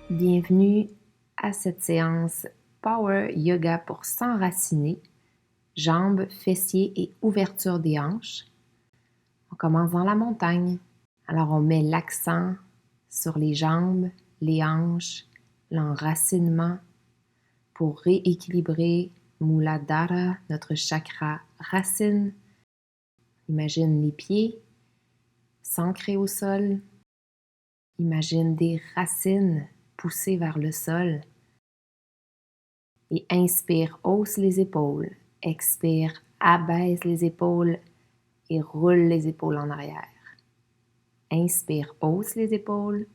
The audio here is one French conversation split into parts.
Bienvenue à cette séance Power Yoga pour s'enraciner, jambes, fessiers et ouverture des hanches. On commence dans la montagne. Alors on met l'accent sur les jambes, les hanches, l'enracinement pour rééquilibrer Muladhara, notre chakra racine. Imagine les pieds s'ancrer au sol. Imagine des racines poussées vers le sol. Et inspire, hausse les épaules. Expire, abaisse les épaules et roule les épaules en arrière. Inspire, hausse les épaules.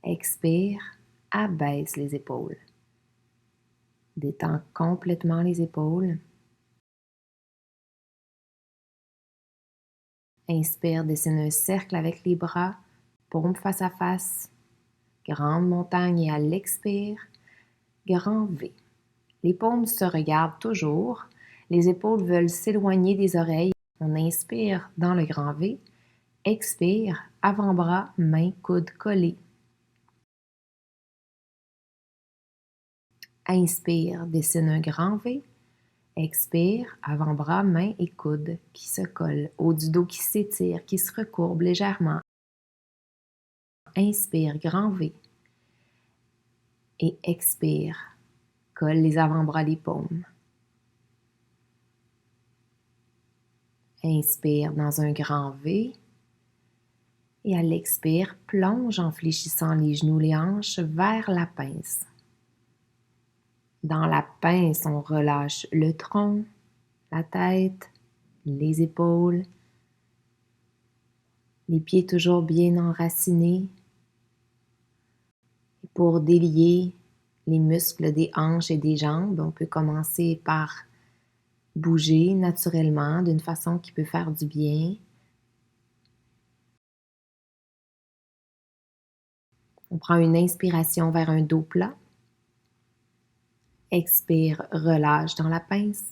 Expire, abaisse les épaules. Détends complètement les épaules. Inspire, dessine un cercle avec les bras, paume face à face. Grande montagne et à l'expire, grand V. Les paumes se regardent toujours. Les épaules veulent s'éloigner des oreilles. On inspire dans le grand V. Expire, avant-bras, mains, coudes collés. Inspire, dessine un grand V. Expire, avant-bras, mains et coudes qui se collent. Haut du dos qui s'étire, qui se recourbe légèrement. Inspire, grand V. Et expire, colle les avant-bras, les paumes. Inspire dans un grand V. Et à l'expire, plonge en fléchissant les genoux, les hanches vers la pince. Dans la pince, on relâche le tronc, la tête, les épaules, les pieds toujours bien enracinés. Et pour délier les muscles des hanches et des jambes, on peut commencer par bouger naturellement d'une façon qui peut faire du bien. On prend une inspiration vers un dos plat. Expire, relâche dans la pince.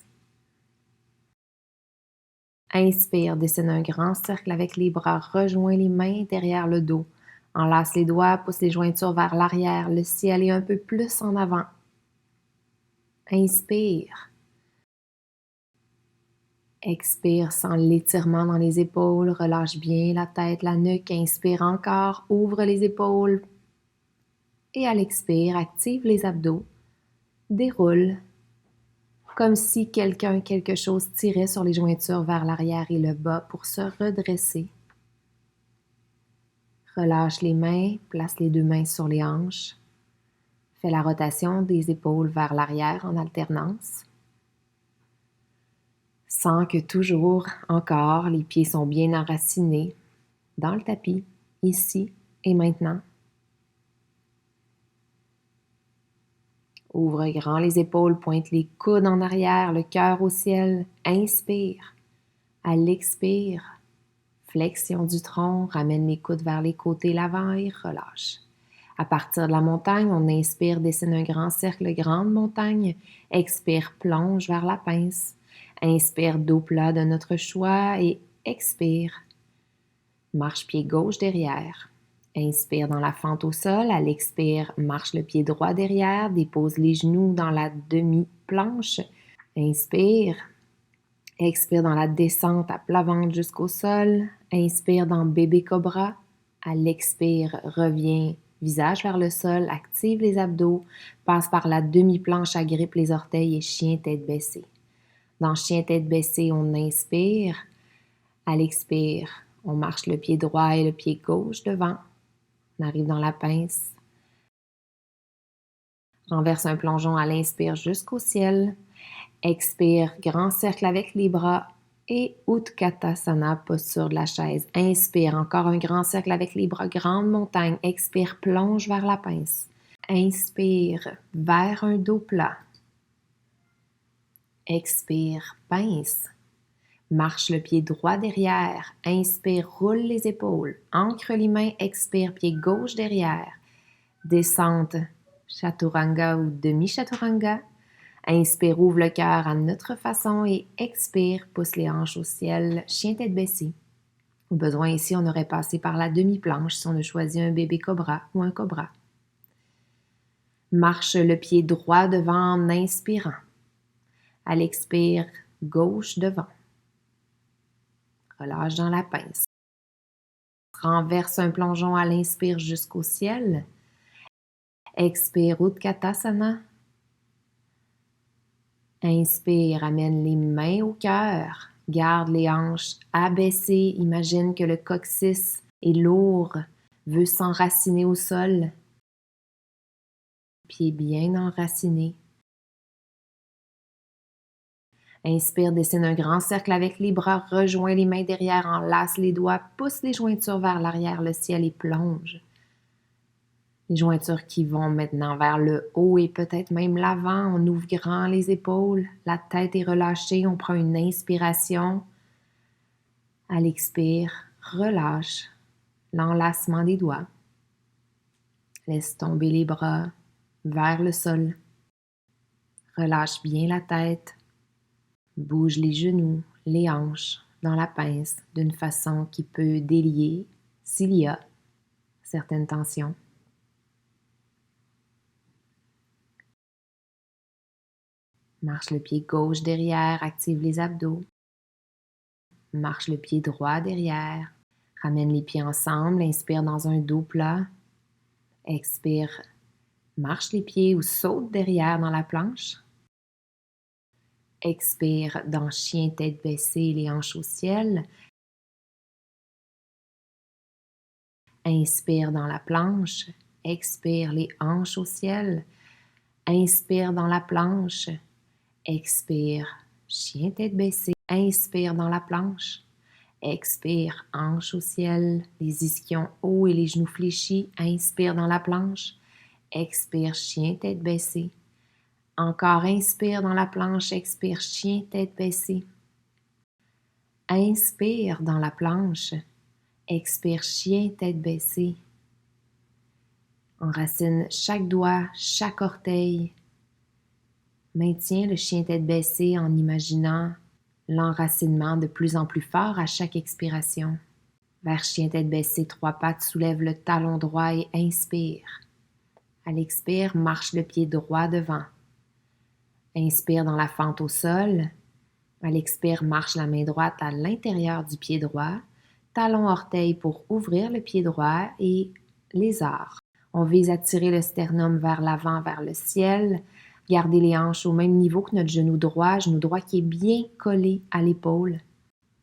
Inspire, dessine un grand cercle avec les bras, rejoins les mains derrière le dos. Enlace les doigts, pousse les jointures vers l'arrière, le ciel est un peu plus en avant. Inspire. Expire, sens l'étirement dans les épaules, relâche bien la tête, la nuque. Inspire encore, ouvre les épaules. Et à l'expire, active les abdos. Déroule, comme si quelque chose tirait sur les jointures vers l'arrière et le bas pour se redresser. Relâche les mains, place les deux mains sur les hanches. Fais la rotation des épaules vers l'arrière en alternance. Sens que toujours, encore, les pieds sont bien enracinés dans le tapis, ici et maintenant. Ouvre grand les épaules, pointe les coudes en arrière, le cœur au ciel. Inspire. À l'expire, flexion du tronc, ramène les coudes vers les côtés, l'avant et relâche. À partir de la montagne, on inspire, dessine un grand cercle, grande montagne. Expire, plonge vers la pince. Inspire, dos plat de notre choix et expire. Marche pied gauche derrière. Inspire dans la fente au sol. À l'expire, marche le pied droit derrière. Dépose les genoux dans la demi-planche. Inspire. Expire dans la descente à plat ventre jusqu'au sol. Inspire dans bébé cobra. À l'expire, reviens visage vers le sol, active les abdos, passe par la demi-planche, agrippe les orteils et chien tête baissée. Dans chien tête baissée, on inspire. À l'expire, on marche le pied droit et le pied gauche devant. On arrive dans la pince. Renverse un plongeon à l'inspire jusqu'au ciel. Expire, grand cercle avec les bras. Et Utkatasana, posture de la chaise. Inspire, encore un grand cercle avec les bras, grande montagne. Expire, plonge vers la pince. Inspire, vers un dos plat. Expire, pince. Marche le pied droit derrière. Inspire, roule les épaules. Ancre les mains, expire, pied gauche derrière. Descente, chaturanga ou demi-chaturanga. Inspire, ouvre le cœur à notre façon et expire, pousse les hanches au ciel, chien tête baissée. Au besoin ici, on aurait passé par la demi-planche si on a choisi un bébé cobra ou un cobra. Marche le pied droit devant en inspirant. À l'expire, gauche devant. Relâche dans la pince. Renverse un plongeon à l'inspire jusqu'au ciel. Expire Utkatasana. Inspire, amène les mains au cœur. Garde les hanches abaissées. Imagine que le coccyx est lourd, veut s'enraciner au sol. Pieds bien enracinés. Inspire, dessine un grand cercle avec les bras, rejoins les mains derrière, enlace les doigts, pousse les jointures vers l'arrière, le ciel et plonge. Les jointures qui vont maintenant vers le haut et peut-être même l'avant. On ouvre grand les épaules, la tête est relâchée, on prend une inspiration. À l'expire, relâche l'enlacement des doigts. Laisse tomber les bras vers le sol. Relâche bien la tête. Bouge les genoux, les hanches dans la pince d'une façon qui peut délier s'il y a certaines tensions. Marche le pied gauche derrière, active les abdos. Marche le pied droit derrière. Ramène les pieds ensemble, inspire dans un dos plat. Expire, marche les pieds ou saute derrière dans la planche. Expire dans chien tête baissée, les hanches au ciel. Inspire dans la planche. Expire les hanches au ciel. Inspire dans la planche. Expire, chien tête baissée. Inspire dans la planche. Expire, hanche au ciel, les ischions hauts et les genoux fléchis. Inspire dans la planche. Expire, chien tête baissée. Encore inspire dans la planche. Expire, chien tête baissée. Inspire dans la planche. Expire, chien tête baissée. Enracine chaque doigt, chaque orteil. Maintiens le chien tête baissée en imaginant l'enracinement de plus en plus fort à chaque expiration. Vers chien tête baissée, 3 pattes, soulève le talon droit et inspire. À l'expire, marche le pied droit devant. Inspire dans la fente au sol. À l'expire, marche la main droite à l'intérieur du pied droit. Talon orteil pour ouvrir le pied droit et les arcs. On vise à tirer le sternum vers l'avant, vers le ciel. Garder les hanches au même niveau que notre genou droit qui est bien collé à l'épaule.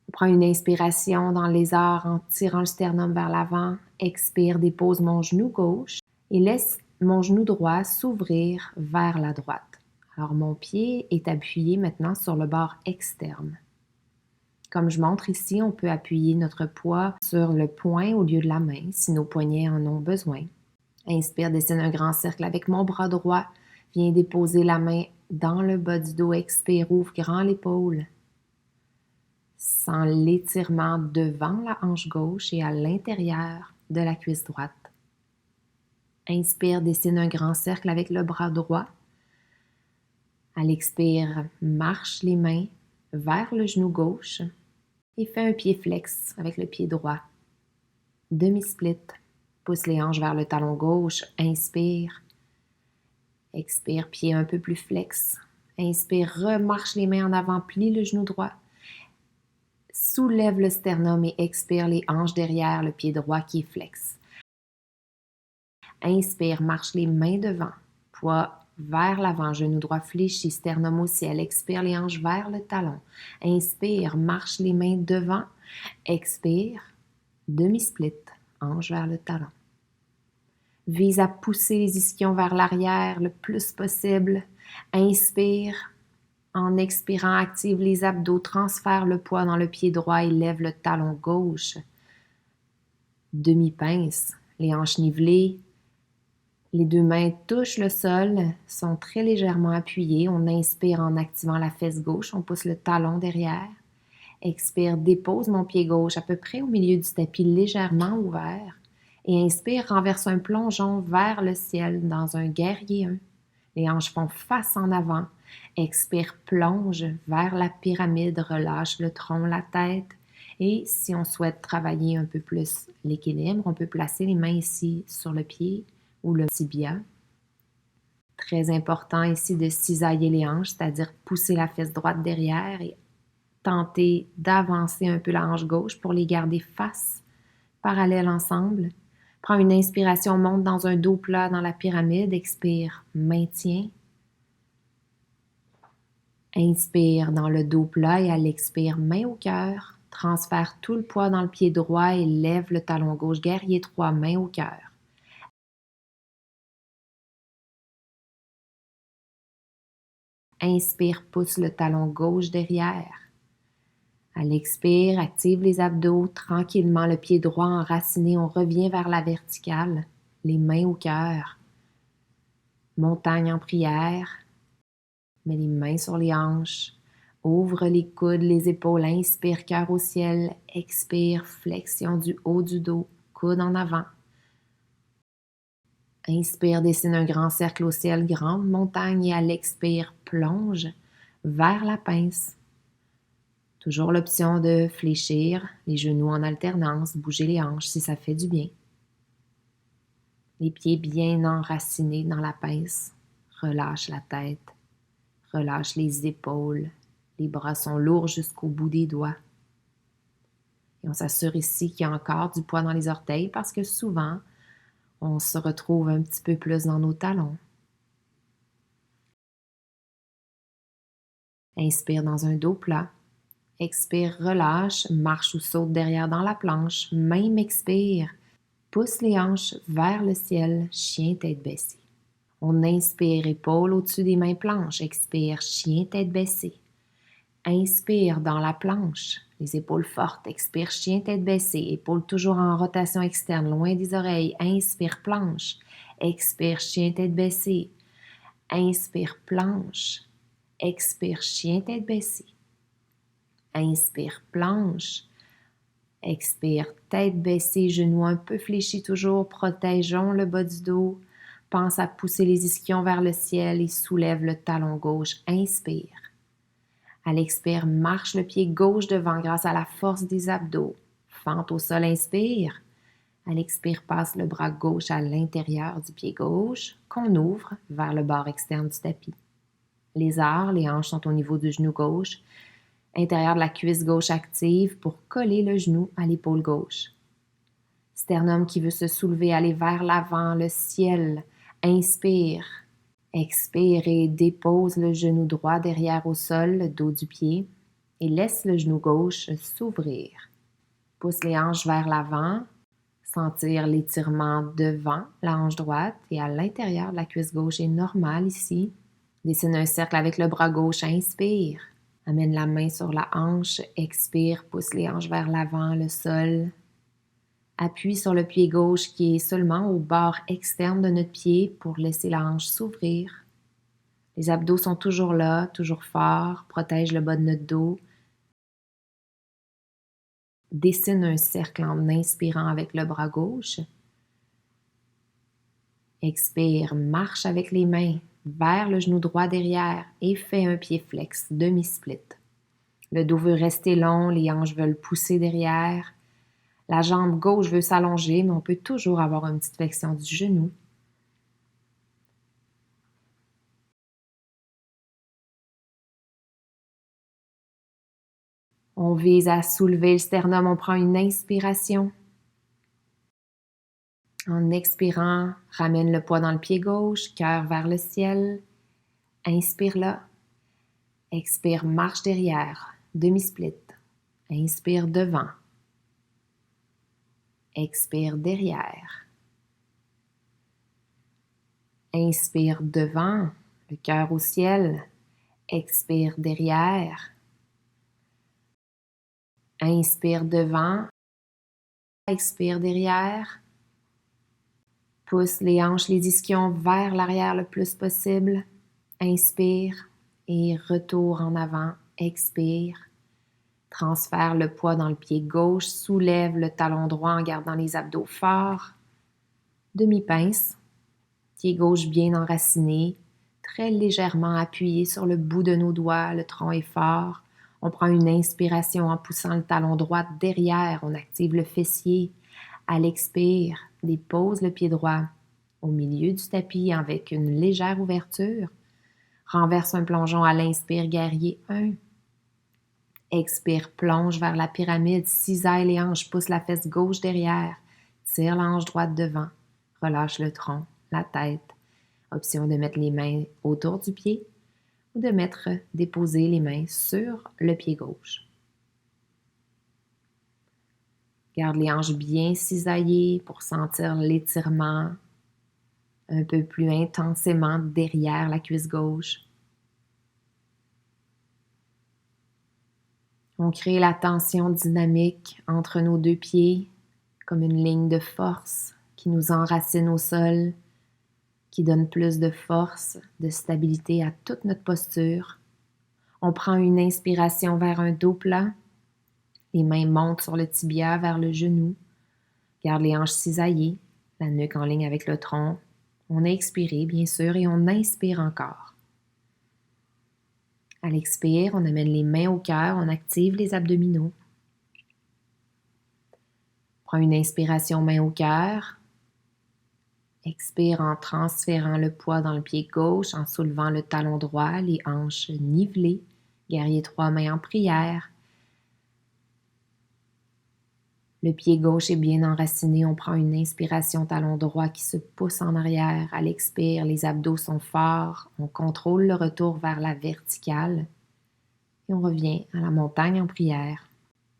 On prend une inspiration dans les arcs en tirant le sternum vers l'avant. Expire, dépose mon genou gauche et laisse mon genou droit s'ouvrir vers la droite. Alors mon pied est appuyé maintenant sur le bord externe. Comme je montre ici, on peut appuyer notre poids sur le poing au lieu de la main si nos poignets en ont besoin. Inspire, dessine un grand cercle avec mon bras droit. Viens déposer la main dans le bas du dos. Expire, ouvre grand l'épaule. Sens l'étirement devant la hanche gauche et à l'intérieur de la cuisse droite. Inspire, dessine un grand cercle avec le bras droit. À l'expire, marche les mains vers le genou gauche et fais un pied flex avec le pied droit. Demi-split. Pousse les hanches vers le talon gauche. Inspire. Expire, pied un peu plus flex. Inspire, remarche les mains en avant, plie le genou droit. Soulève le sternum et expire les hanches derrière, le pied droit qui est flex. Inspire, marche les mains devant. Poids vers l'avant, genou droit fléchi, sternum au ciel. Expire les hanches vers le talon. Inspire, marche les mains devant. Expire, demi-split, hanche vers le talon. Vise à pousser les ischions vers l'arrière le plus possible. Inspire. En expirant, active les abdos, transfère le poids dans le pied droit et lève le talon gauche. Demi-pince, les hanches nivelées. Les 2 mains touchent le sol, sont très légèrement appuyées. On inspire en activant la fesse gauche, on pousse le talon derrière. Expire, dépose mon pied gauche à peu près au milieu du tapis, légèrement ouvert. Et inspire, renverse un plongeon vers le ciel dans un guerrier 1. Les hanches font face en avant. Expire, plonge vers la pyramide, relâche le tronc, la tête. Et si on souhaite travailler un peu plus l'équilibre, on peut placer les mains ici sur le pied ou le tibia. Très important ici de cisailler les hanches, c'est-à-dire pousser la fesse droite derrière et tenter d'avancer un peu la hanche gauche pour les garder face parallèles ensemble. Prends une inspiration, monte dans un dos plat dans la pyramide, expire, maintien. Inspire dans le dos plat et à l'expire, main au cœur. Transfère tout le poids dans le pied droit et lève le talon gauche, guerrier 3, main au cœur. Inspire, pousse le talon gauche derrière. À l'expire, active les abdos, tranquillement le pied droit enraciné, on revient vers la verticale, les mains au cœur. Montagne en prière, mets les mains sur les hanches, ouvre les coudes, les épaules, inspire, cœur au ciel, expire, flexion du haut du dos, coude en avant. Inspire, dessine un grand cercle au ciel, grande montagne et à l'expire, plonge vers la pince. Toujours l'option de fléchir les genoux en alternance, bouger les hanches si ça fait du bien. Les pieds bien enracinés dans la pince. Relâche la tête, relâche les épaules. Les bras sont lourds jusqu'au bout des doigts. Et on s'assure ici qu'il y a encore du poids dans les orteils parce que souvent, on se retrouve un petit peu plus dans nos talons. Inspire dans un dos plat. Expire, relâche, marche ou saute derrière dans la planche. Même expire. Pousse les hanches vers le ciel, chien tête baissée. On inspire, épaule au-dessus des mains planches. Expire, chien tête baissée. Inspire dans la planche, les épaules fortes. Expire, chien tête baissée. Épaules toujours en rotation externe, loin des oreilles. Inspire, planche. Expire, chien tête baissée. Inspire, planche. Expire, chien tête baissée. Inspire, planche. Expire, tête baissée, genoux un peu fléchis toujours, protégeons le bas du dos. Pense à pousser les ischions vers le ciel et soulève le talon gauche. Inspire. À l'expire, marche le pied gauche devant grâce à la force des abdos. Fente au sol, inspire. À l'expire, passe le bras gauche à l'intérieur du pied gauche, qu'on ouvre vers le bord externe du tapis. Les hanches sont au niveau du genou gauche. Intérieur de la cuisse gauche active pour coller le genou à l'épaule gauche. Sternum qui veut se soulever, aller vers l'avant, le ciel. Inspire. Expire et dépose le genou droit derrière au sol, le dos du pied, et laisse le genou gauche s'ouvrir. Pousse les hanches vers l'avant, sentir l'étirement devant la hanche droite et à l'intérieur de la cuisse gauche est normal ici. Dessine un cercle avec le bras gauche, inspire. Amène la main sur la hanche, expire, pousse les hanches vers l'avant, le sol. Appuie sur le pied gauche qui est seulement au bord externe de notre pied pour laisser la hanche s'ouvrir. Les abdos sont toujours là, toujours forts, protège le bas de notre dos. Dessine un cercle en inspirant avec le bras gauche. Expire, marche avec les mains vers le genou droit derrière et fais un pied flex, demi-split. Le dos veut rester long, les hanches veulent pousser derrière. La jambe gauche veut s'allonger, mais on peut toujours avoir une petite flexion du genou. On vise à soulever le sternum, on prend une inspiration. En expirant, ramène le poids dans le pied gauche, cœur vers le ciel. Inspire là. Expire, marche derrière, demi-split. Inspire devant. Expire derrière. Inspire devant, le cœur au ciel. Expire derrière. Inspire devant. Expire derrière. Pousse les hanches, les ischions vers l'arrière le plus possible. Inspire et retour en avant. Expire. Transfère le poids dans le pied gauche. Soulève le talon droit en gardant les abdos forts. Demi-pince. Pied gauche bien enraciné. Très légèrement appuyé sur le bout de nos doigts. Le tronc est fort. On prend une inspiration en poussant le talon droit derrière. On active le fessier. À l'expire, dépose le pied droit au milieu du tapis avec une légère ouverture. Renverse un plongeon à l'inspire, guerrier 1. Expire, plonge vers la pyramide, cisaille les hanches, pousse la fesse gauche derrière, tire la hanche droite devant, relâche le tronc, la tête. Option de mettre les mains autour du pied ou de déposer les mains sur le pied gauche. Garde les hanches bien cisaillées pour sentir l'étirement un peu plus intensément derrière la cuisse gauche. On crée la tension dynamique entre nos deux pieds comme une ligne de force qui nous enracine au sol, qui donne plus de force, de stabilité à toute notre posture. On prend une inspiration vers un dos plat. Les mains montent sur le tibia vers le genou. Garde les hanches cisaillées, la nuque en ligne avec le tronc. On a expiré, bien sûr, et on inspire encore. À l'expire, on amène les mains au cœur, on active les abdominaux. Prends une inspiration main au cœur. Expire en transférant le poids dans le pied gauche, en soulevant le talon droit, les hanches nivelées. Guerrier 3, mains en prière. Le pied gauche est bien enraciné. On prend une inspiration talon droit qui se pousse en arrière. À l'expire, les abdos sont forts. On contrôle le retour vers la verticale. Et on revient à la montagne en prière.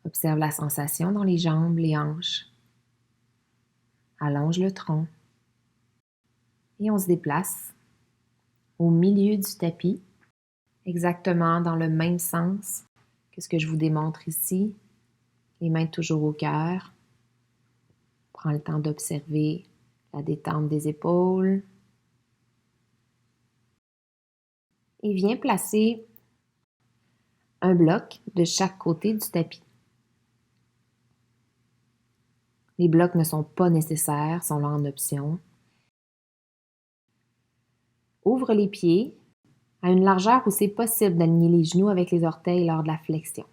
Observe la sensation dans les jambes, les hanches. Allonge le tronc. Et on se déplace au milieu du tapis, exactement dans le même sens que ce que je vous démontre ici. Les mains toujours au cœur. Prends le temps d'observer la détente des épaules. Et viens placer un bloc de chaque côté du tapis. Les blocs ne sont pas nécessaires, sont là en option. Ouvre les pieds à une largeur où c'est possible d'aligner les genoux avec les orteils lors de la flexion.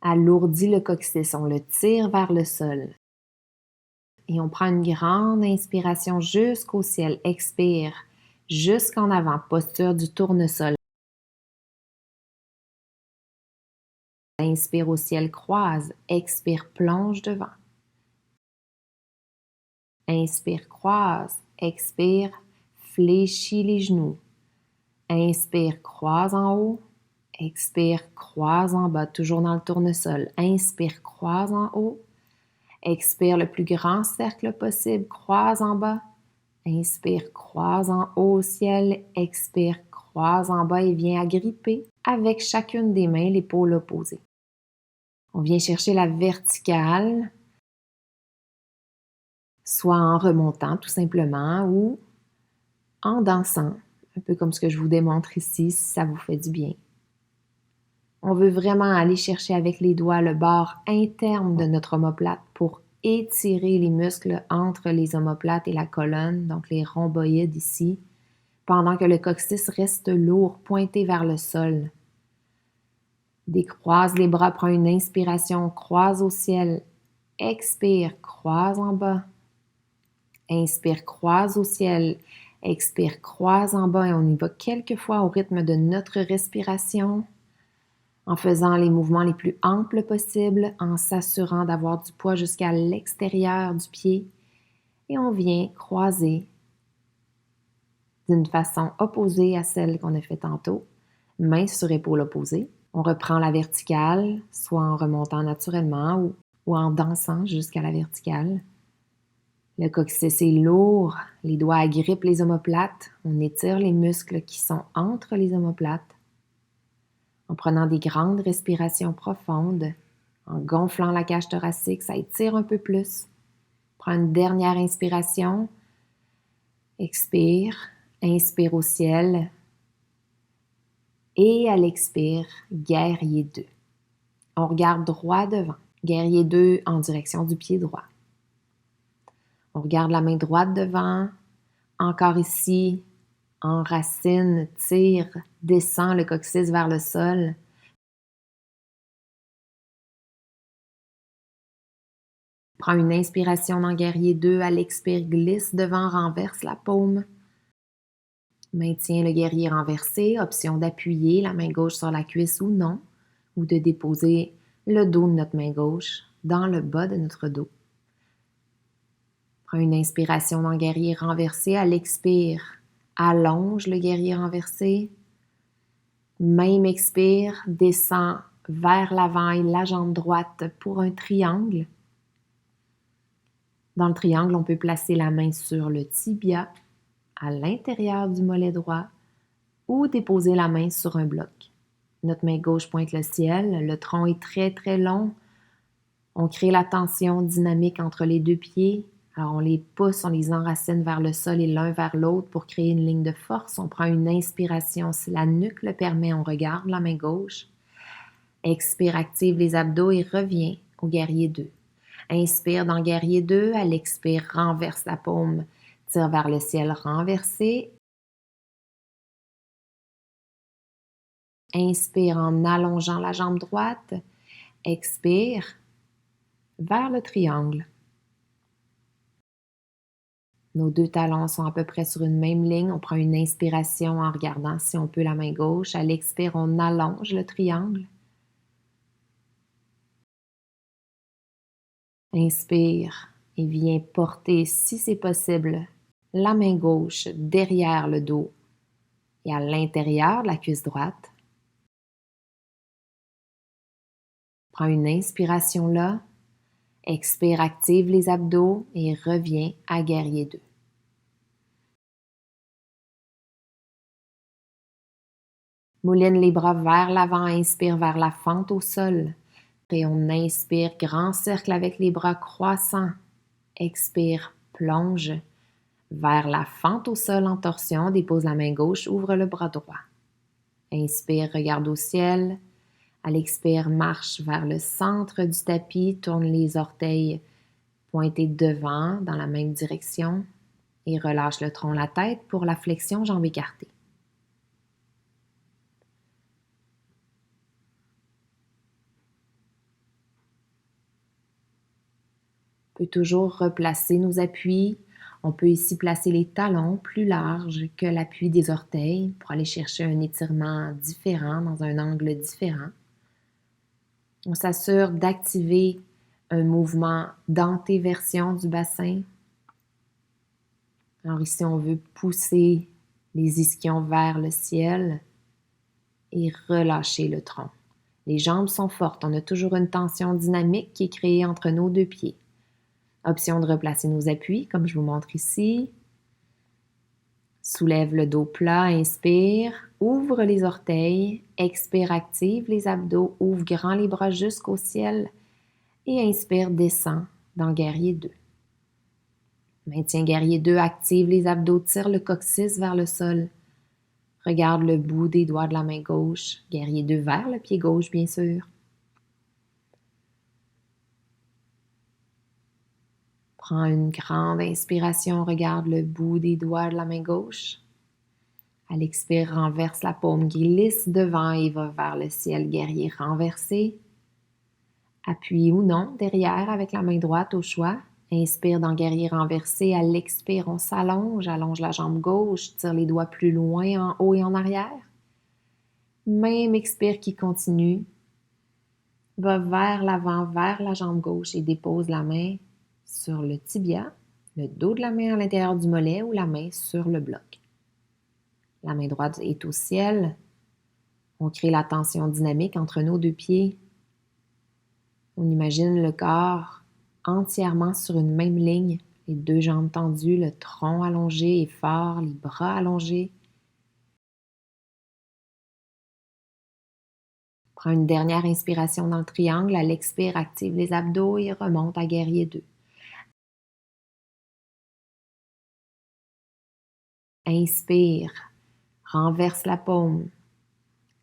Alourdis le coccyx, on le tire vers le sol. Et on prend une grande inspiration jusqu'au ciel. Expire jusqu'en avant, posture du tournesol. Inspire au ciel, croise. Expire, plonge devant. Inspire, croise. Expire, fléchis les genoux. Inspire, croise en haut. Expire, croise en bas, toujours dans le tournesol. Inspire, croise en haut. Expire le plus grand cercle possible, croise en bas. Inspire, croise en haut au ciel. Expire, croise en bas et viens agripper avec chacune des mains l'épaule opposée. On vient chercher la verticale, soit en remontant tout simplement ou en dansant, un peu comme ce que je vous démontre ici, si ça vous fait du bien. On veut vraiment aller chercher avec les doigts le bord interne de notre omoplate pour étirer les muscles entre les omoplates et la colonne, donc les rhomboïdes ici, pendant que le coccyx reste lourd, pointé vers le sol. Décroise les bras, prends une inspiration, croise au ciel. Expire, croise en bas. Inspire, croise au ciel. Expire, croise en bas et on y va quelques fois au rythme de notre respiration, en faisant les mouvements les plus amples possibles, en s'assurant d'avoir du poids jusqu'à l'extérieur du pied. Et on vient croiser d'une façon opposée à celle qu'on a fait tantôt, main sur épaule opposée. On reprend la verticale, soit en remontant naturellement ou en dansant jusqu'à la verticale. Le coccyx est lourd, les doigts agrippent les omoplates, on étire les muscles qui sont entre les omoplates. En prenant des grandes respirations profondes, en gonflant la cage thoracique, ça étire un peu plus. Prends une dernière inspiration. Expire, inspire au ciel. Et à l'expire, guerrier 2. On regarde droit devant. Guerrier 2 en direction du pied droit. On regarde la main droite devant. Encore ici, enracine, tire, descend le coccyx vers le sol. Prends une inspiration dans guerrier 2, à l'expire, glisse devant, renverse la paume. Maintiens le guerrier renversé, option d'appuyer la main gauche sur la cuisse ou non, ou de déposer le dos de notre main gauche dans le bas de notre dos. Prends une inspiration dans guerrier renversé, à l'expire, allonge le guerrier renversé. Même expire, descend vers l'avant et la jambe droite pour un triangle. Dans le triangle, on peut placer la main sur le tibia, à l'intérieur du mollet droit, ou déposer la main sur un bloc. Notre main gauche pointe le ciel, le tronc est très très long. On crée la tension dynamique entre les deux pieds. Alors on les pousse, on les enracine vers le sol et l'un vers l'autre pour créer une ligne de force. On prend une inspiration, si la nuque le permet, on regarde la main gauche. Expire, active les abdos et revient au guerrier 2. Inspire dans guerrier 2, à l'expire, renverse la paume, tire vers le ciel renversé. Inspire en allongeant la jambe droite. Expire vers le triangle. Nos deux talons sont à peu près sur une même ligne. On prend une inspiration en regardant si on peut la main gauche. À l'expire, on allonge le triangle. Inspire et viens porter, si c'est possible, la main gauche derrière le dos et à l'intérieur de la cuisse droite. Prends une inspiration là. Expire, active les abdos et reviens à guerrier 2. Mouline les bras vers l'avant, inspire vers la fente au sol. Et on inspire, grand cercle avec les bras croissants. Expire, plonge vers la fente au sol en torsion, dépose la main gauche, ouvre le bras droit. Inspire, regarde au ciel. À l'expire, marche vers le centre du tapis, tourne les orteils pointés devant dans la même direction et relâche le tronc, la tête pour la flexion, jambes écartées. On peut toujours replacer nos appuis. On peut ici placer les talons plus larges que l'appui des orteils pour aller chercher un étirement différent dans un angle différent. On s'assure d'activer un mouvement d'antéversion du bassin. Alors ici, on veut pousser les ischions vers le ciel et relâcher le tronc. Les jambes sont fortes. On a toujours une tension dynamique qui est créée entre nos deux pieds. Option de replacer nos appuis, comme je vous montre ici. Soulève le dos plat, inspire, ouvre les orteils, expire, active les abdos, ouvre grand les bras jusqu'au ciel et inspire, descend dans guerrier 2. Maintiens guerrier 2, active les abdos, tire le coccyx vers le sol. Regarde le bout des doigts de la main gauche, guerrier 2 vers le pied gauche bien sûr. Prends une grande inspiration, regarde le bout des doigts de la main gauche. À l'expire, renverse la paume, glisse devant et va vers le ciel, guerrier renversé. Appuie ou non derrière avec la main droite au choix. Inspire dans guerrier renversé. À l'expire, on s'allonge, allonge la jambe gauche, tire les doigts plus loin en haut et en arrière. Même expire qui continue. Va vers l'avant, vers la jambe gauche et dépose la main sur le tibia, le dos de la main à l'intérieur du mollet ou la main sur le bloc. La main droite est au ciel. On crée la tension dynamique entre nos deux pieds. On imagine le corps entièrement sur une même ligne, les deux jambes tendues, le tronc allongé et fort, les bras allongés. Prends une dernière inspiration dans le triangle. À l'expire, active les abdos et remonte à guerrier 2. Inspire, renverse la paume.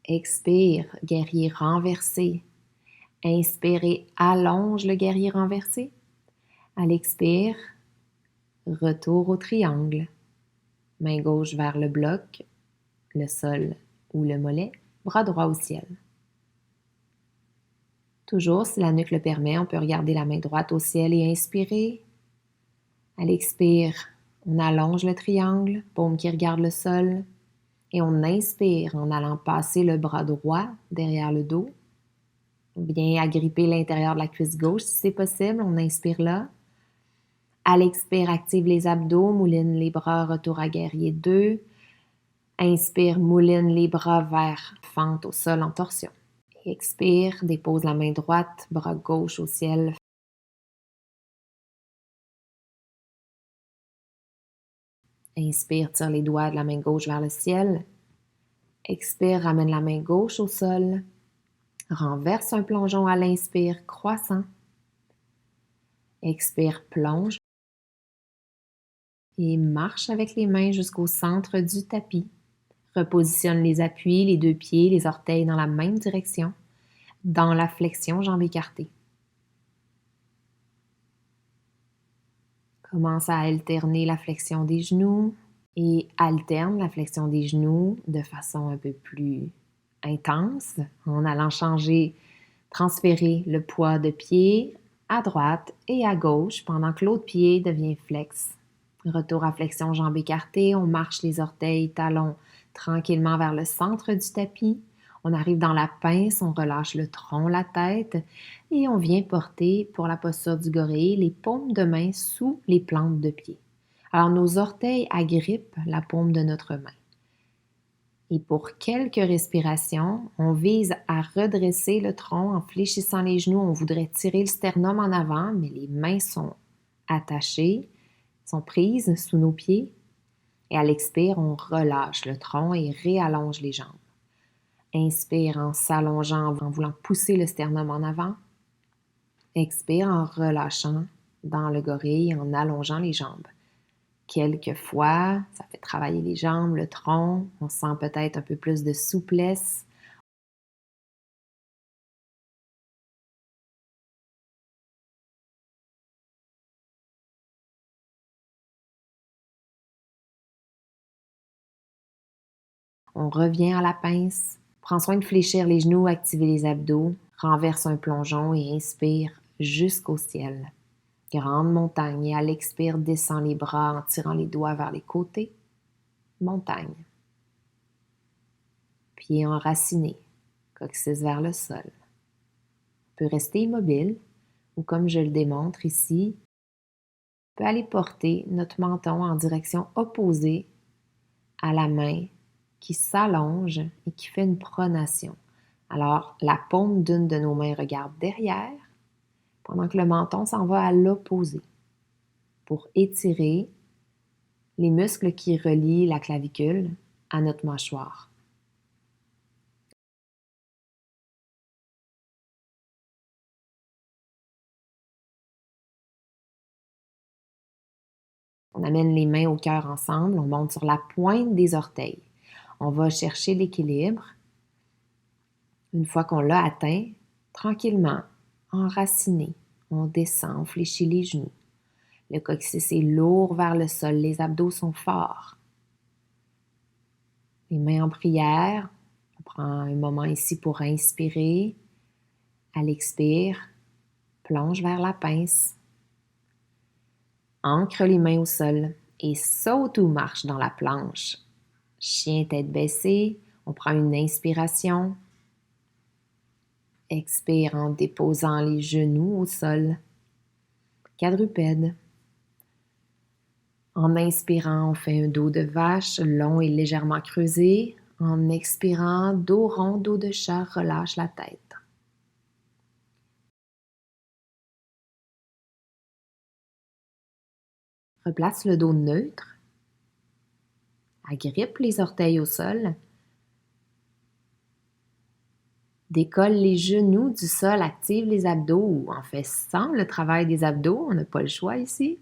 Expire, guerrier renversé. Inspire et allonge le guerrier renversé. À l'expire, retour au triangle. Main gauche vers le bloc, le sol ou le mollet, bras droit au ciel. Toujours, si la nuque le permet, on peut regarder la main droite au ciel et inspirer. À l'expire, on allonge le triangle, paume qui regarde le sol. Et on inspire en allant passer le bras droit derrière le dos. On vient agripper l'intérieur de la cuisse gauche si c'est possible. On inspire là. À l'expire, active les abdos, mouline les bras, retour à guerrier 2. Inspire, mouline les bras vers fente au sol en torsion. Expire, dépose la main droite, bras gauche au ciel. Inspire, tire les doigts de la main gauche vers le ciel. Expire, ramène la main gauche au sol. Renverse un plongeon à l'inspire, croissant. Expire, plonge. Et marche avec les mains jusqu'au centre du tapis. Repositionne les appuis, les deux pieds, les orteils dans la même direction, dans la flexion, jambes écartées. Commence à alterner la flexion des genoux et alterne la flexion des genoux de façon un peu plus intense en allant transférer le poids de pied à droite et à gauche pendant que l'autre pied devient flex. Retour à flexion, jambes écartées, on marche les orteils, talons tranquillement vers le centre du tapis. On arrive dans la pince, on relâche le tronc, la tête et on vient porter, pour la posture du gorille, les paumes de main sous les plantes de pied. Alors, nos orteils agrippent la paume de notre main. Et pour quelques respirations, on vise à redresser le tronc en fléchissant les genoux. On voudrait tirer le sternum en avant, mais les mains sont attachées, sont prises sous nos pieds. Et à l'expire, on relâche le tronc et réallonge les jambes. Inspire en s'allongeant, en voulant pousser le sternum en avant. Expire en relâchant dans le gorille, en allongeant les jambes. Quelquefois, ça fait travailler les jambes, le tronc. On sent peut-être un peu plus de souplesse. On revient à la pince. Prends soin de fléchir les genoux, activer les abdos. Renverse un plongeon et inspire jusqu'au ciel. Grande montagne et à l'expire, descends les bras en tirant les doigts vers les côtés. Montagne. Pieds enracinés, coccyx vers le sol. On peut rester immobile ou comme je le démontre ici, on peut aller porter notre menton en direction opposée à la main qui s'allonge et qui fait une pronation. Alors, la paume d'une de nos mains regarde derrière, pendant que le menton s'en va à l'opposé pour étirer les muscles qui relient la clavicule à notre mâchoire. On amène les mains au cœur ensemble, on monte sur la pointe des orteils. On va chercher l'équilibre. Une fois qu'on l'a atteint, tranquillement, enraciné, on descend, on fléchit les genoux. Le coccyx est lourd vers le sol, les abdos sont forts. Les mains en prière, on prend un moment ici pour inspirer. À l'expire, plonge vers la pince. Ancre les mains au sol et saute ou marche dans la planche. Chien tête baissée, on prend une inspiration. Expire en déposant les genoux au sol. Quadrupède. En inspirant, on fait un dos de vache long et légèrement creusé. En expirant, dos rond, dos de chat, relâche la tête. Replace le dos neutre. Agrippe les orteils au sol. Décolle les genoux du sol, active les abdos, ou en fait sans le travail des abdos, on n'a pas le choix ici.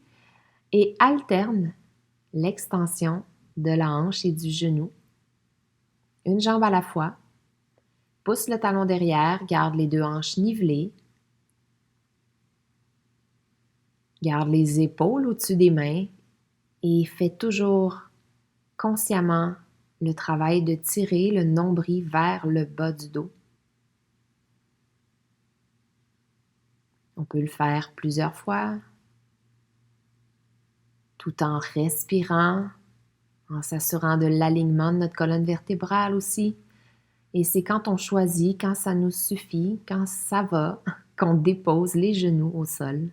Et alterne l'extension de la hanche et du genou. Une jambe à la fois. Pousse le talon derrière, garde les deux hanches nivelées. Garde les épaules au-dessus des mains et fais toujours consciemment le travail de tirer le nombril vers le bas du dos. On peut le faire plusieurs fois, tout en respirant, en s'assurant de l'alignement de notre colonne vertébrale aussi. Et c'est quand on choisit, quand ça nous suffit, quand ça va, qu'on dépose les genoux au sol.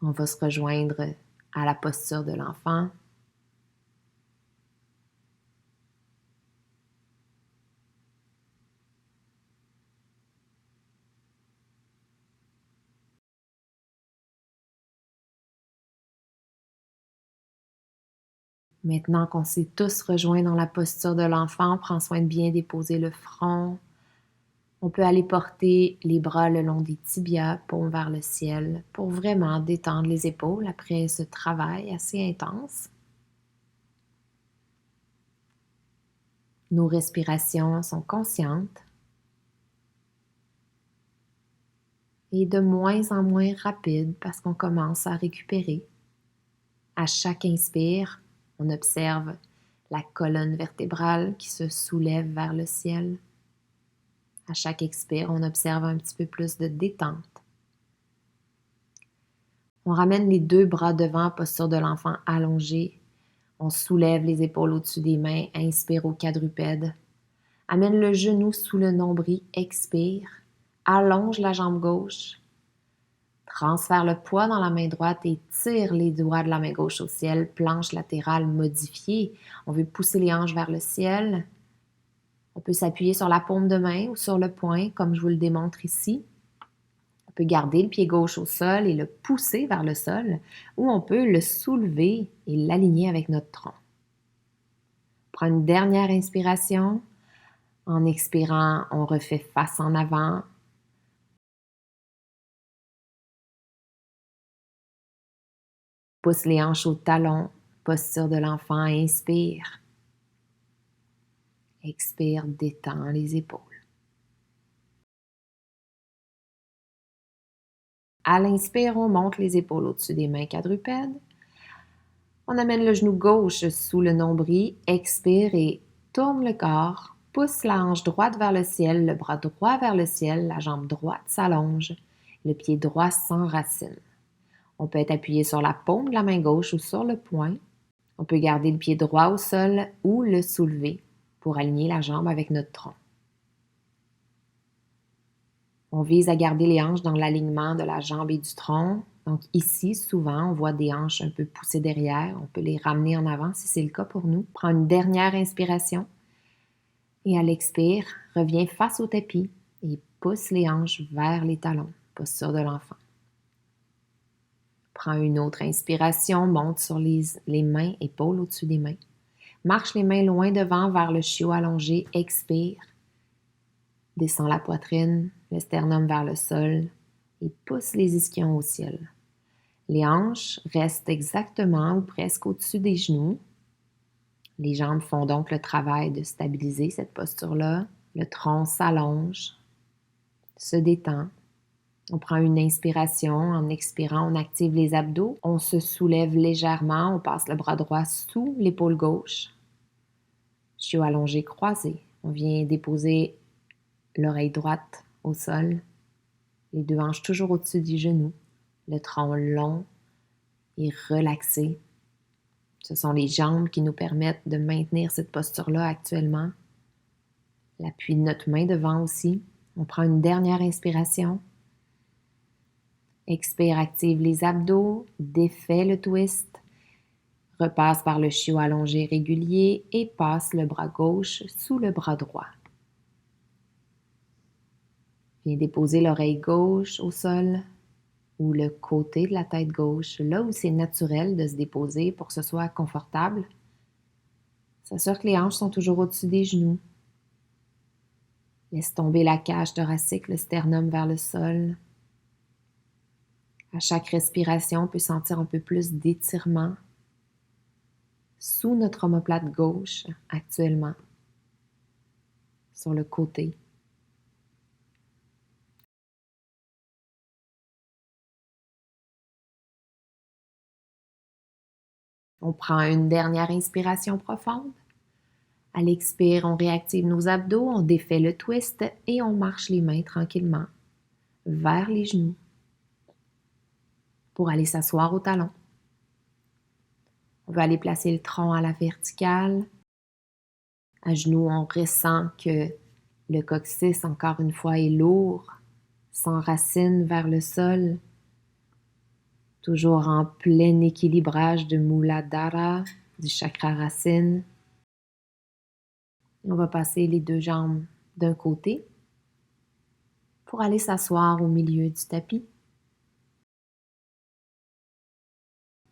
On va se rejoindre à la posture de l'enfant. Maintenant qu'on s'est tous rejoints dans la posture de l'enfant, prends soin de bien déposer le front. On peut aller porter les bras le long des tibias, paume vers le ciel, pour vraiment détendre les épaules après ce travail assez intense. Nos respirations sont conscientes et de moins en moins rapides parce qu'on commence à récupérer. À chaque inspire, on observe la colonne vertébrale qui se soulève vers le ciel. À chaque expire, on observe un petit peu plus de détente. On ramène les deux bras devant, posture de l'enfant allongé. On soulève les épaules au-dessus des mains, inspire au quadrupède. Amène le genou sous le nombril, expire. Allonge la jambe gauche. Transfère le poids dans la main droite et tire les doigts de la main gauche au ciel. Planche latérale modifiée. On veut pousser les hanches vers le ciel. On peut s'appuyer sur la paume de main ou sur le poing, comme je vous le démontre ici. On peut garder le pied gauche au sol et le pousser vers le sol, ou on peut le soulever et l'aligner avec notre tronc. Prends une dernière inspiration. En expirant, on refait face en avant. Pousse les hanches au talon, posture de l'enfant, inspire. Expire, détends les épaules. À l'inspire, on monte les épaules au-dessus des mains quadrupèdes. On amène le genou gauche sous le nombril, expire et tourne le corps. Pousse la hanche droite vers le ciel, le bras droit vers le ciel, la jambe droite s'allonge, le pied droit s'enracine. On peut être appuyé sur la paume de la main gauche ou sur le poing. On peut garder le pied droit au sol ou le soulever pour aligner la jambe avec notre tronc. On vise à garder les hanches dans l'alignement de la jambe et du tronc. Donc ici, souvent, on voit des hanches un peu poussées derrière. On peut les ramener en avant si c'est le cas pour nous. Prends une dernière inspiration. Et à l'expire, reviens face au tapis et pousse les hanches vers les talons, posture de l'enfant. Prends une autre inspiration, monte sur les mains, épaules au-dessus des mains. Marche les mains loin devant vers le chiot allongé, expire. Descends la poitrine, le sternum vers le sol et pousse les ischions au ciel. Les hanches restent exactement ou presque au-dessus des genoux. Les jambes font donc le travail de stabiliser cette posture-là. Le tronc s'allonge, se détend. On prend une inspiration. En expirant, on active les abdos. On se soulève légèrement. On passe le bras droit sous l'épaule gauche. Chiot allongé croisé. On vient déposer l'oreille droite au sol. Les deux hanches toujours au-dessus du genou. Le tronc long et relaxé. Ce sont les jambes qui nous permettent de maintenir cette posture-là actuellement. L'appui de notre main devant aussi. On prend une dernière inspiration. Expire, active les abdos, défait le twist. Repasse par le chiot allongé régulier et passe le bras gauche sous le bras droit. Viens déposer l'oreille gauche au sol ou le côté de la tête gauche, là où c'est naturel de se déposer pour que ce soit confortable. S'assure que les hanches sont toujours au-dessus des genoux. Laisse tomber la cage thoracique, le sternum vers le sol. À chaque respiration, on peut sentir un peu plus d'étirement sous notre omoplate gauche actuellement, sur le côté. On prend une dernière inspiration profonde. À l'expire, on réactive nos abdos, on défait le twist et on marche les mains tranquillement vers les genoux pour aller s'asseoir au talon. On va aller placer le tronc à la verticale. À genoux, on ressent que le coccyx, encore une fois, est lourd, s'enracine vers le sol, toujours en plein équilibrage de Muladhara, du chakra racine. On va passer les deux jambes d'un côté pour aller s'asseoir au milieu du tapis.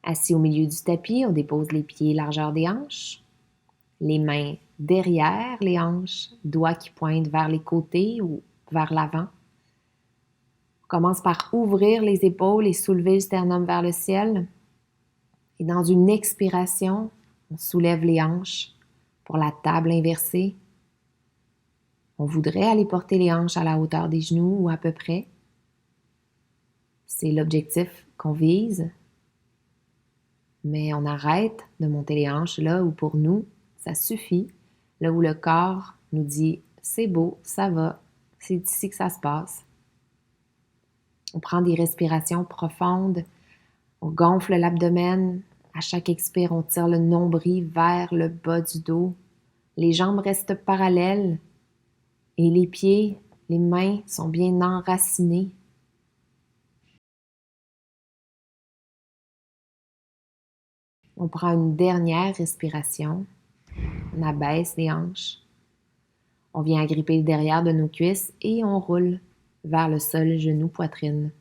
Assis au milieu du tapis, on dépose les pieds largeur des hanches, les mains derrière les hanches, doigts qui pointent vers les côtés ou vers l'avant. On commence par ouvrir les épaules et soulever le sternum vers le ciel. Et dans une expiration, on soulève les hanches pour la table inversée. On voudrait aller porter les hanches à la hauteur des genoux ou à peu près. C'est l'objectif qu'on vise. Mais on arrête de monter les hanches là où pour nous, ça suffit. Là où le corps nous dit « c'est beau, ça va, c'est ici que ça se passe ». On prend des respirations profondes, on gonfle l'abdomen. À chaque expire, on tire le nombril vers le bas du dos. Les jambes restent parallèles et les pieds, les mains sont bien enracinés. On prend une dernière respiration. On abaisse les hanches. On vient agripper le derrière de nos cuisses et on roule vers le sol, genou, poitrine.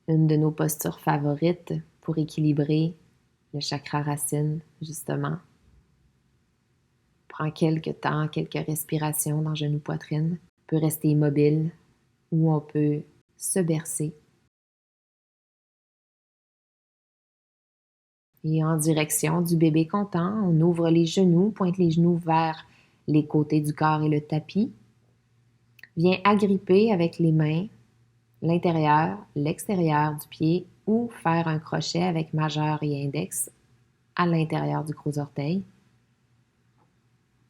Une de nos postures favorites pour équilibrer le chakra racine, justement. On prend quelques temps, quelques respirations dans genou, poitrine. On peut rester immobile ou on peut se bercer. Et en direction du bébé content, on ouvre les genoux, pointe les genoux vers les côtés du corps et le tapis. Viens agripper avec les mains l'intérieur, l'extérieur du pied ou faire un crochet avec majeur et index à l'intérieur du gros orteil.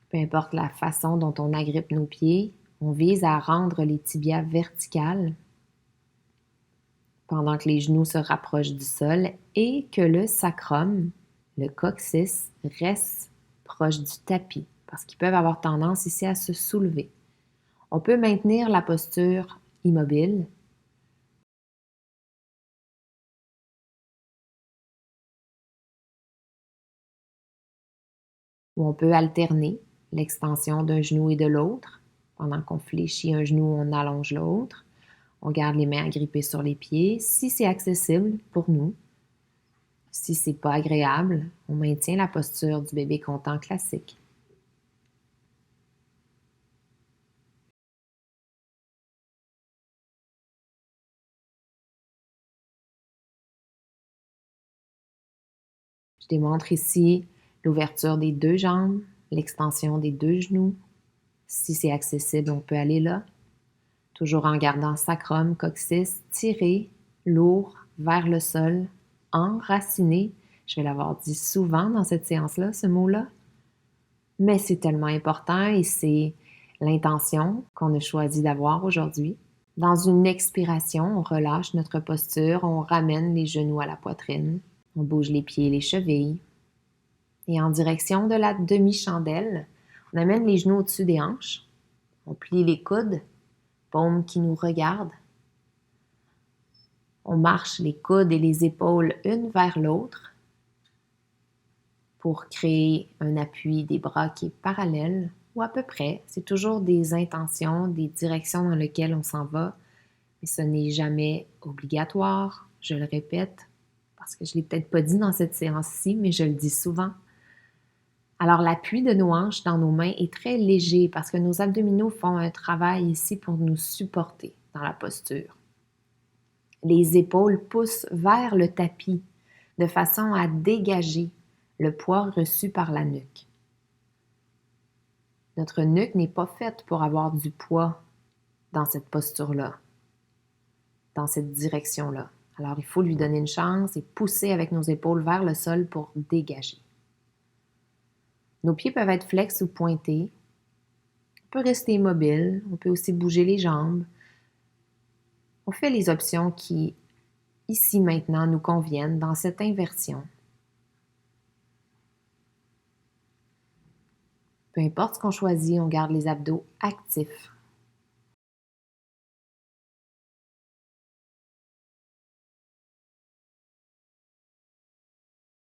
Peu importe la façon dont on agrippe nos pieds, on vise à rendre les tibias verticales pendant que les genoux se rapprochent du sol et que le sacrum, le coccyx, reste proche du tapis parce qu'ils peuvent avoir tendance ici à se soulever. On peut maintenir la posture immobile. Ou on peut alterner l'extension d'un genou et de l'autre. Pendant qu'on fléchit un genou, on allonge l'autre. On garde les mains agrippées sur les pieds, si c'est accessible pour nous. Si c'est pas agréable, on maintient la posture du bébé content classique. Je démontre ici l'ouverture des deux jambes, l'extension des deux genoux. Si c'est accessible, on peut aller là. Toujours en gardant sacrum, coccyx, tiré, lourd, vers le sol, enraciné. Je vais l'avoir dit souvent dans cette séance-là, ce mot-là. Mais c'est tellement important et c'est l'intention qu'on a choisi d'avoir aujourd'hui. Dans une expiration, on relâche notre posture, on ramène les genoux à la poitrine, on bouge les pieds et les chevilles. Et en direction de la demi-chandelle, on amène les genoux au-dessus des hanches, on plie les coudes, paumes qui nous regardent. On marche les coudes et les épaules une vers l'autre pour créer un appui des bras qui est parallèle ou à peu près. C'est toujours des intentions, des directions dans lesquelles on s'en va, mais ce n'est jamais obligatoire, je le répète, parce que je ne l'ai peut-être pas dit dans cette séance-ci, mais je le dis souvent. Alors, l'appui de nos hanches dans nos mains est très léger parce que nos abdominaux font un travail ici pour nous supporter dans la posture. Les épaules poussent vers le tapis de façon à dégager le poids reçu par la nuque. Notre nuque n'est pas faite pour avoir du poids dans cette posture-là, dans cette direction-là. Alors, il faut lui donner une chance et pousser avec nos épaules vers le sol pour dégager. Nos pieds peuvent être flex ou pointés. On peut rester immobile, on peut aussi bouger les jambes. On fait les options qui, ici maintenant, nous conviennent dans cette inversion. Peu importe ce qu'on choisit, on garde les abdos actifs.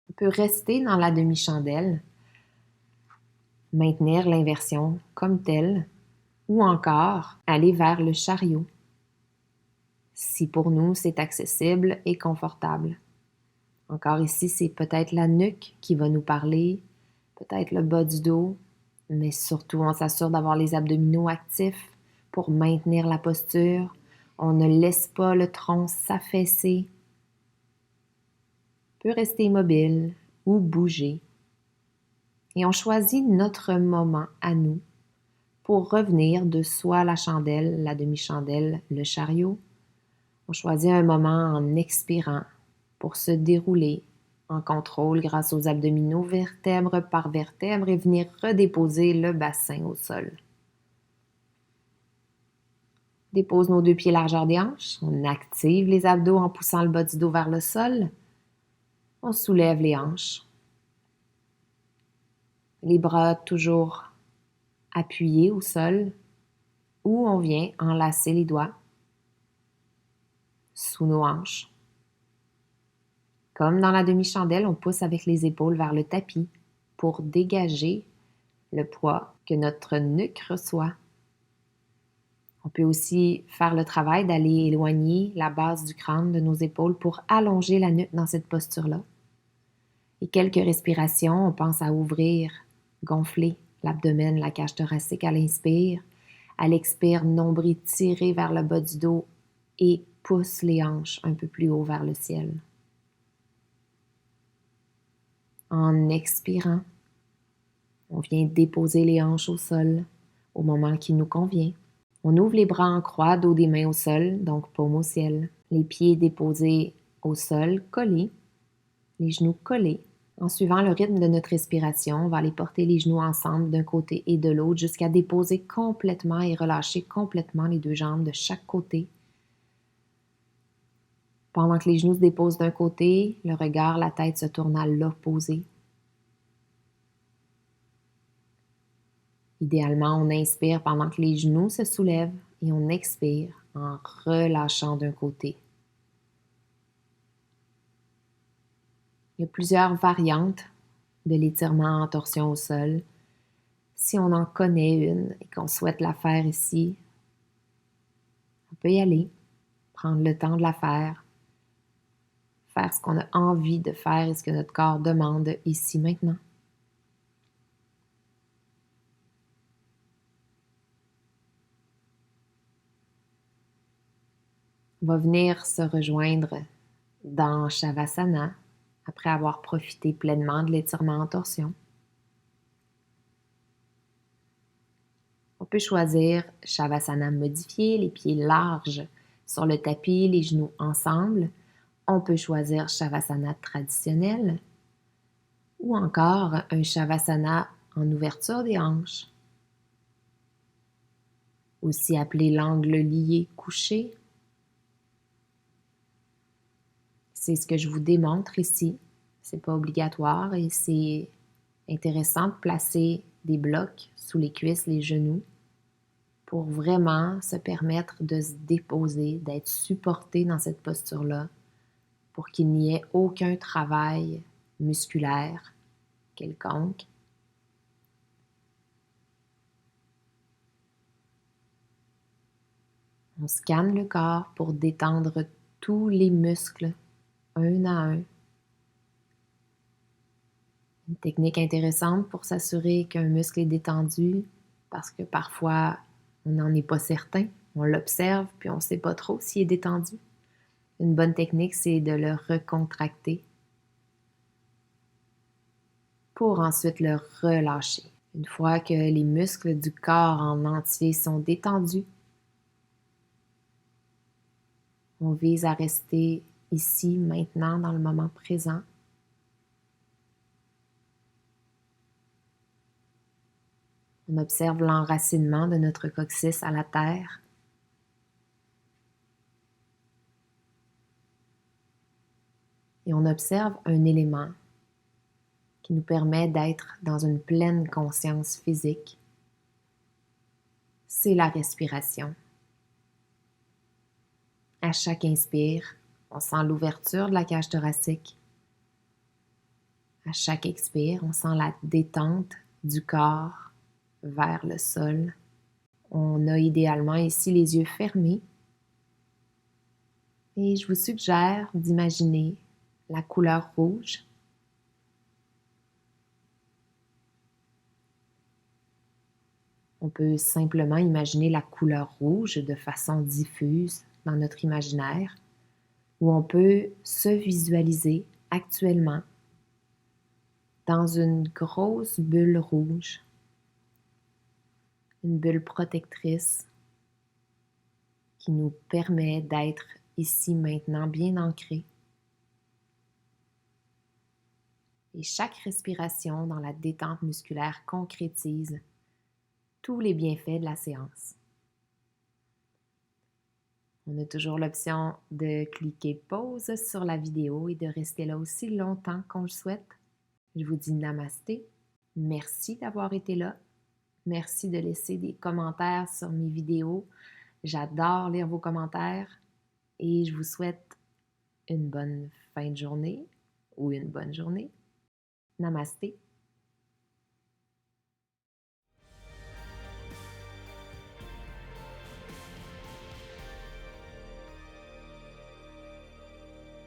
On peut rester dans la demi-chandelle, maintenir l'inversion comme telle, ou encore aller vers le chariot, si pour nous c'est accessible et confortable. Encore ici, c'est peut-être la nuque qui va nous parler, peut-être le bas du dos, mais surtout on s'assure d'avoir les abdominaux actifs pour maintenir la posture. On ne laisse pas le tronc s'affaisser. On peut rester immobile ou bouger. Et on choisit notre moment à nous pour revenir de soit la chandelle, la demi-chandelle, le chariot. On choisit un moment en expirant pour se dérouler en contrôle grâce aux abdominaux vertèbre par vertèbre et venir redéposer le bassin au sol. Dépose nos deux pieds largeur des hanches. On active les abdos en poussant le bas du dos vers le sol. On soulève les hanches. Les bras toujours appuyés au sol ou on vient enlacer les doigts sous nos hanches. Comme dans la demi-chandelle, on pousse avec les épaules vers le tapis pour dégager le poids que notre nuque reçoit. On peut aussi faire le travail d'aller éloigner la base du crâne de nos épaules pour allonger la nuque dans cette posture-là. Et quelques respirations, on pense à ouvrir, gonfler l'abdomen, la cage thoracique à l'inspire. À l'expire, nombril tiré vers le bas du dos et pousse les hanches un peu plus haut vers le ciel. En expirant, on vient déposer les hanches au sol au moment qui nous convient. On ouvre les bras en croix, dos des mains au sol, donc paume au ciel. Les pieds déposés au sol, collés, les genoux collés. En suivant le rythme de notre respiration, on va aller porter les genoux ensemble d'un côté et de l'autre jusqu'à déposer complètement et relâcher complètement les deux jambes de chaque côté. Pendant que les genoux se déposent d'un côté, le regard, la tête se tourne à l'opposé. Idéalement, on inspire pendant que les genoux se soulèvent et on expire en relâchant d'un côté. Il y a plusieurs variantes de l'étirement en torsion au sol. Si on en connaît une et qu'on souhaite la faire ici, on peut y aller, prendre le temps de la faire ce qu'on a envie de faire et ce que notre corps demande ici maintenant. On va venir se rejoindre dans Shavasana après avoir profité pleinement de l'étirement en torsion. On peut choisir Shavasana modifié, les pieds larges sur le tapis, les genoux ensemble. On peut choisir Shavasana traditionnel ou encore un Shavasana en ouverture des hanches, aussi appelé l'angle lié couché. C'est ce que je vous démontre ici. C'est pas obligatoire et c'est intéressant de placer des blocs sous les cuisses, les genoux pour vraiment se permettre de se déposer, d'être supporté dans cette posture-là pour qu'il n'y ait aucun travail musculaire quelconque. On scanne le corps pour détendre tous les muscles, un à un. Une technique intéressante pour s'assurer qu'un muscle est détendu, parce que parfois, on n'en est pas certain. On l'observe, puis on ne sait pas trop s'il est détendu. Une bonne technique, c'est de le recontracter pour ensuite le relâcher. Une fois que les muscles du corps en entier sont détendus, on vise à rester ici, maintenant, dans le moment présent. On observe l'enracinement de notre coccyx à la terre. Et on observe un élément qui nous permet d'être dans une pleine conscience physique. C'est la respiration. À chaque inspire, on sent l'ouverture de la cage thoracique. À chaque expire, on sent la détente du corps vers le sol. On a idéalement ici les yeux fermés. Et je vous suggère d'imaginer la couleur rouge. On peut simplement imaginer la couleur rouge de façon diffuse dans notre imaginaire, ou on peut se visualiser actuellement dans une grosse bulle rouge, une bulle protectrice qui nous permet d'être ici maintenant bien ancrés. Et chaque respiration dans la détente musculaire concrétise tous les bienfaits de la séance. On a toujours l'option de cliquer pause sur la vidéo et de rester là aussi longtemps qu'on le souhaite. Je vous dis namasté. Merci d'avoir été là. Merci de laisser des commentaires sur mes vidéos. J'adore lire vos commentaires et je vous souhaite une bonne fin de journée ou une bonne journée. Namasté.